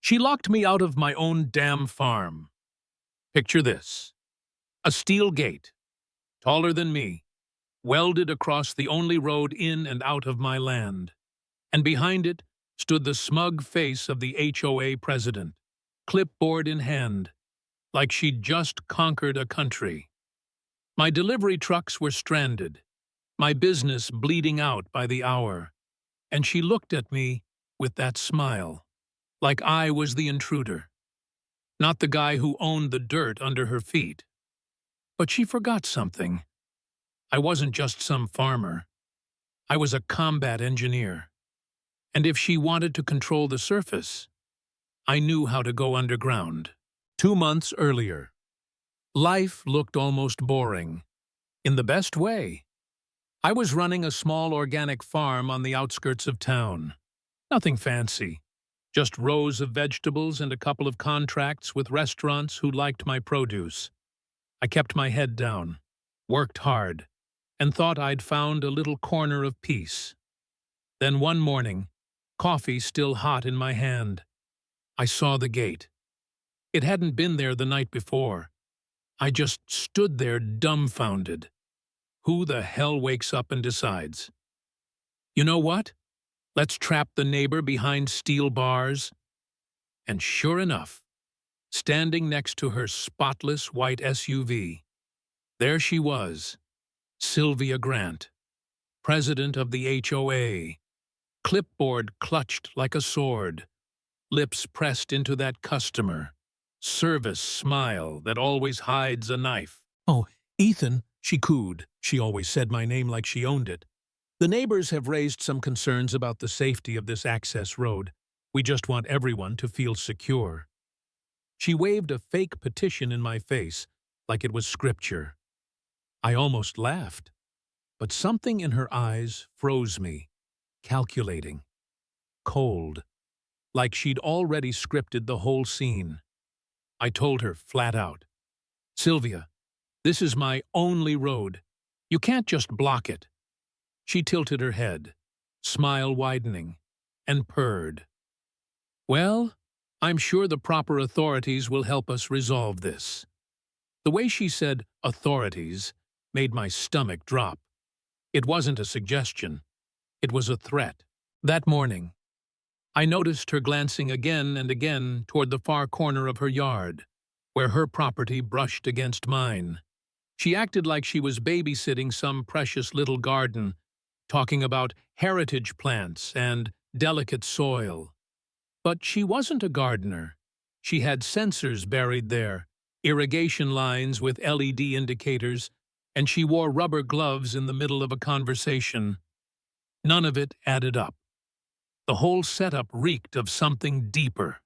She locked me out of my own damn farm. Picture this. A steel gate, taller than me, welded across the only road in and out of my land. And behind it stood the smug face of the HOA president, clipboard in hand, like she'd just conquered a country. My delivery trucks were stranded, my business bleeding out by the hour, and she looked at me with that smile, like I was the intruder, not the guy who owned the dirt under her feet. But she forgot something. I wasn't just some farmer. I was a combat engineer. And if she wanted to control the surface, I knew how to go underground. 2 months earlier, life looked almost boring, in the best way. I was running a small organic farm on the outskirts of town. Nothing fancy, just rows of vegetables and a couple of contracts with restaurants who liked my produce. I kept my head down, worked hard, and thought I'd found a little corner of peace. Then one morning, coffee still hot in my hand, I saw the gate. It hadn't been there the night before. I just stood there dumbfounded. Who the hell wakes up and decides, you know what? Let's trap the neighbor behind steel bars? And sure enough, standing next to her spotless white SUV, there she was, Sylvia Grant, president of the HOA, clipboard clutched like a sword, lips pressed into that customer service smile that always hides a knife. "Oh, Ethan," she cooed. She always said my name like she owned it. "The neighbors have raised some concerns about the safety of this access road. We just want everyone to feel secure." She waved a fake petition in my face like it was scripture. I almost laughed, but something in her eyes froze me, calculating, cold, like she'd already scripted the whole scene. I told her flat out, "Sylvia, this is my only road. You can't just block it." She tilted her head, smile widening, and purred. "Well, I'm sure the proper authorities will help us resolve this." The way she said authorities made my stomach drop. It wasn't a suggestion. It was a threat. That morning, I noticed her glancing again and again toward the far corner of her yard, where her property brushed against mine. She acted like she was babysitting some precious little garden, talking about heritage plants and delicate soil. But she wasn't a gardener. She had sensors buried there, irrigation lines with LED indicators, and she wore rubber gloves in the middle of a conversation. None of it added up. The whole setup reeked of something deeper.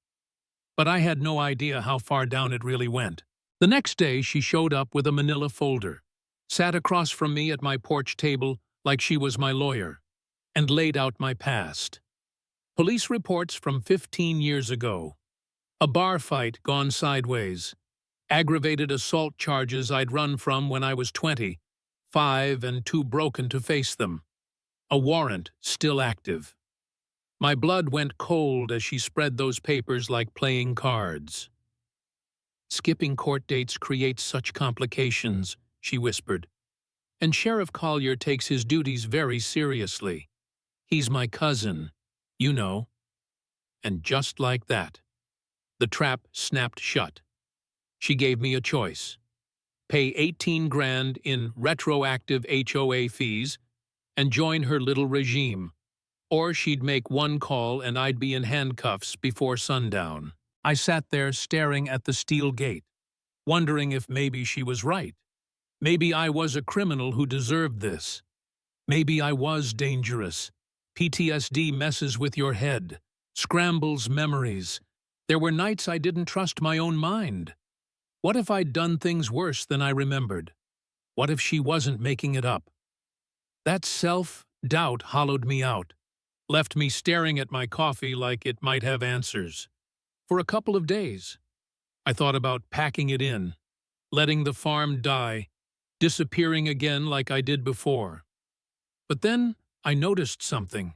But I had no idea how far down it really went. The next day, she showed up with a manila folder, sat across from me at my porch table like she was my lawyer, and laid out my past. Police reports from 15 years ago. A bar fight gone sideways. Aggravated assault charges I'd run from when I was 20, 5 and too broken to face them. A warrant still active. My blood went cold as she spread those papers like playing cards. "Skipping court dates creates such complications," she whispered. "And Sheriff Collier takes his duties very seriously. He's my cousin, you know." And just like that, the trap snapped shut. She gave me a choice. Pay 18 grand in retroactive HOA fees and join her little regime. Or she'd make one call and I'd be in handcuffs before sundown. I sat there staring at the steel gate, wondering if maybe she was right. Maybe I was a criminal who deserved this. Maybe I was dangerous. PTSD messes with your head, scrambles memories. There were nights I didn't trust my own mind. What if I'd done things worse than I remembered? What if she wasn't making it up? That self-doubt hollowed me out, left me staring at my coffee like it might have answers. For a couple of days, I thought about packing it in, letting the farm die, disappearing again like I did before. But then I noticed something.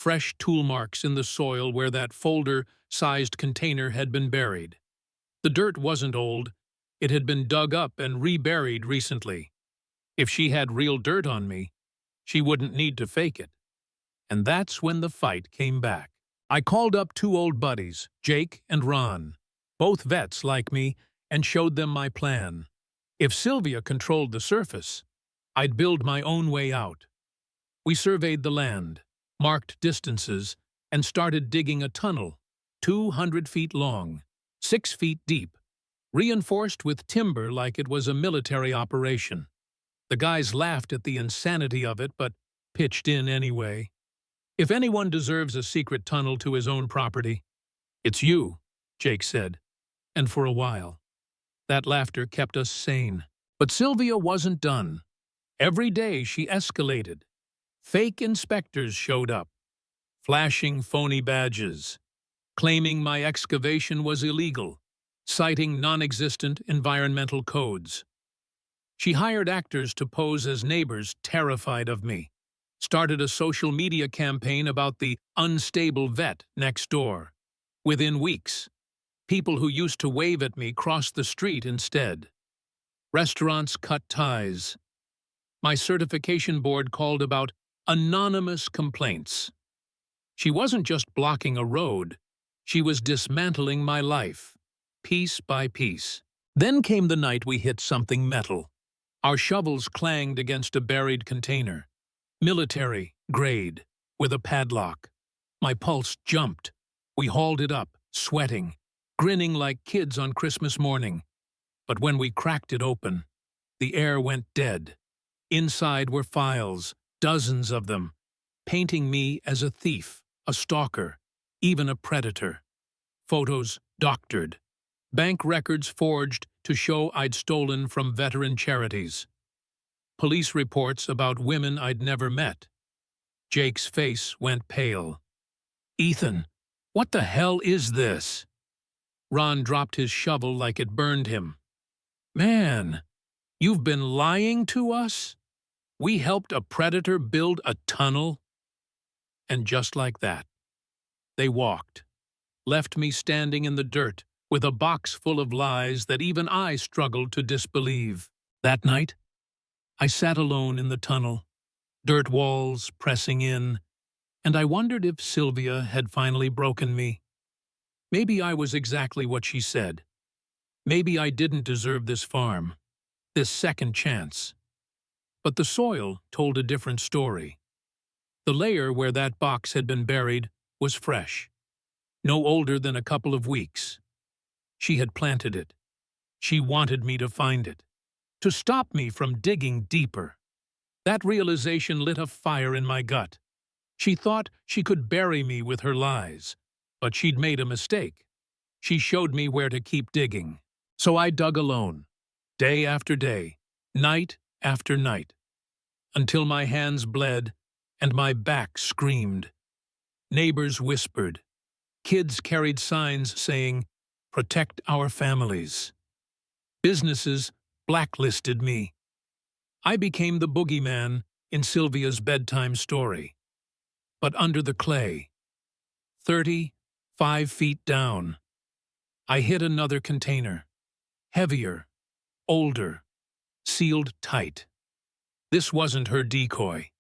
fresh tool marks in the soil where that folder-sized container had been buried. The dirt wasn't old. It had been dug up and reburied recently. If she had real dirt on me, she wouldn't need to fake it. And that's when the fight came back. I called up two old buddies, Jake and Ron, both vets like me, and showed them my plan. If Sylvia controlled the surface, I'd build my own way out. We surveyed the land, marked distances, and started digging a tunnel, 200 feet long, 6 feet deep, reinforced with timber like it was a military operation. The guys laughed at the insanity of it, but pitched in anyway. If anyone deserves a secret tunnel to his own property, it's you, Jake said, and for a while. That laughter kept us sane. But Sylvia wasn't done. Every day she escalated. Fake inspectors showed up, flashing phony badges, claiming my excavation was illegal, citing non-existent environmental codes. She hired actors to pose as neighbors terrified of me, started a social media campaign about the unstable vet next door. Within weeks, people who used to wave at me crossed the street instead. Restaurants cut ties. My certification board called about anonymous complaints. She wasn't just blocking a road, she was dismantling my life, piece by piece. Then came the night we hit something metal. Our shovels clanged against a buried container, military grade, with a padlock. My pulse jumped. We hauled it up, sweating, grinning like kids on Christmas morning. But when we cracked it open, the air went dead. Inside were files, dozens of them, painting me as a thief, a stalker, even a predator. Photos doctored. Bank records forged to show I'd stolen from veteran charities. Police reports about women I'd never met. Jake's face went pale. "Ethan, what the hell is this?" Ron dropped his shovel like it burned him. "Man, you've been lying to us? We helped a predator build a tunnel?" And just like that, they walked, left me standing in the dirt with a box full of lies that even I struggled to disbelieve. That night, I sat alone in the tunnel, dirt walls pressing in, and I wondered if Sylvia had finally broken me. Maybe I was exactly what she said. Maybe I didn't deserve this farm, this second chance. But the soil told a different story. The layer where that box had been buried was fresh, no older than a couple of weeks. She had planted it. She wanted me to find it, to stop me from digging deeper. That realization lit a fire in my gut. She thought she could bury me with her lies, but she'd made a mistake. She showed me where to keep digging. So I dug alone, day after day, night after night, until my hands bled and my back screamed. Neighbors whispered. Kids carried signs saying, "Protect our families." Businesses blacklisted me. I became the boogeyman in Sylvia's bedtime story. But under the clay, 35 feet down, I hit another container, heavier, older, sealed tight. This wasn't her decoy.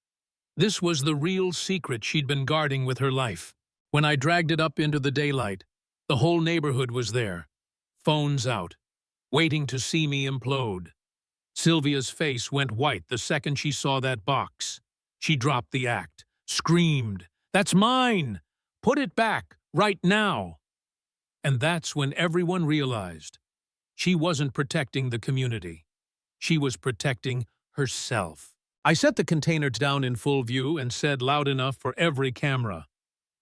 This was the real secret she'd been guarding with her life. When I dragged it up into the daylight, the whole neighborhood was there, phones out, waiting to see me implode. Sylvia's face went white the second she saw that box. She dropped the act, screamed, "That's mine! Put it back, right now!" And that's when everyone realized she wasn't protecting the community. She was protecting herself. I set the container down in full view and said loud enough for every camera,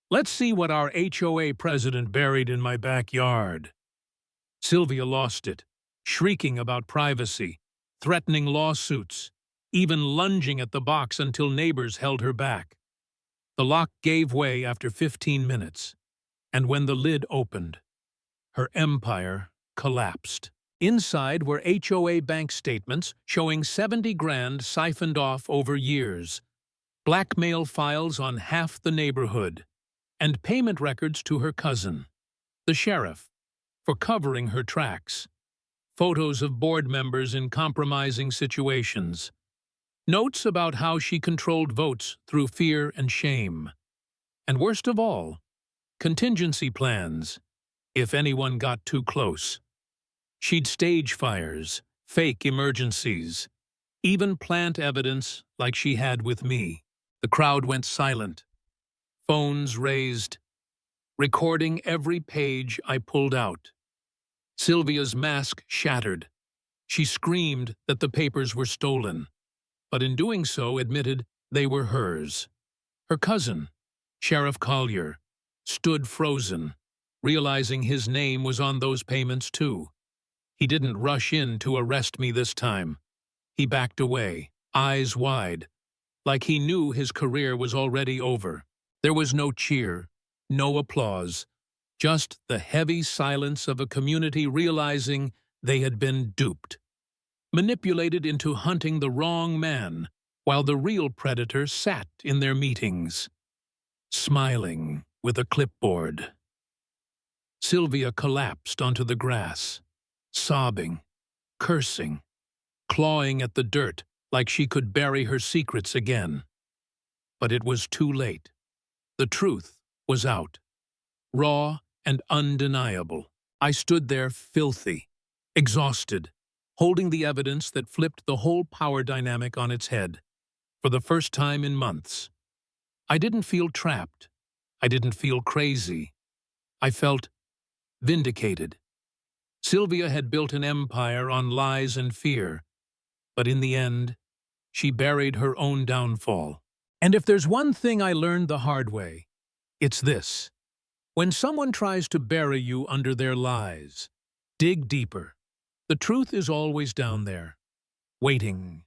"Let's see what our HOA president buried in my backyard." Sylvia lost it, shrieking about privacy, threatening lawsuits, even lunging at the box until neighbors held her back. The lock gave way after 15 minutes, and when the lid opened, her empire collapsed. Inside were HOA bank statements showing 70 grand siphoned off over years. blackmail files on half the neighborhood, and payment records to her cousin, the sheriff, for covering her tracks, photos of board members in compromising situations, notes about how she controlled votes through fear and shame, and worst of all, contingency plans, if anyone got too close. She'd stage fires, fake emergencies, even plant evidence like she had with me. The crowd went silent, phones raised, recording every page I pulled out. Sylvia's mask shattered. She screamed that the papers were stolen, but in doing so admitted they were hers. Her cousin, Sheriff Collier, stood frozen, realizing his name was on those payments too. He didn't rush in to arrest me this time. He backed away, eyes wide, like he knew his career was already over. There was no cheer, no applause, just the heavy silence of a community realizing they had been duped, manipulated into hunting the wrong man, while the real predator sat in their meetings, smiling with a clipboard. Sylvia collapsed onto the grass, sobbing, cursing, clawing at the dirt like she could bury her secrets again. But it was too late. The truth was out, raw and undeniable. I stood there filthy, exhausted, holding the evidence that flipped the whole power dynamic on its head. For the first time in months, I didn't feel trapped. I didn't feel crazy. I felt vindicated. Sylvia had built an empire on lies and fear, but in the end, she buried her own downfall. And if there's one thing I learned the hard way, it's this. When someone tries to bury you under their lies, dig deeper. The truth is always down there, waiting,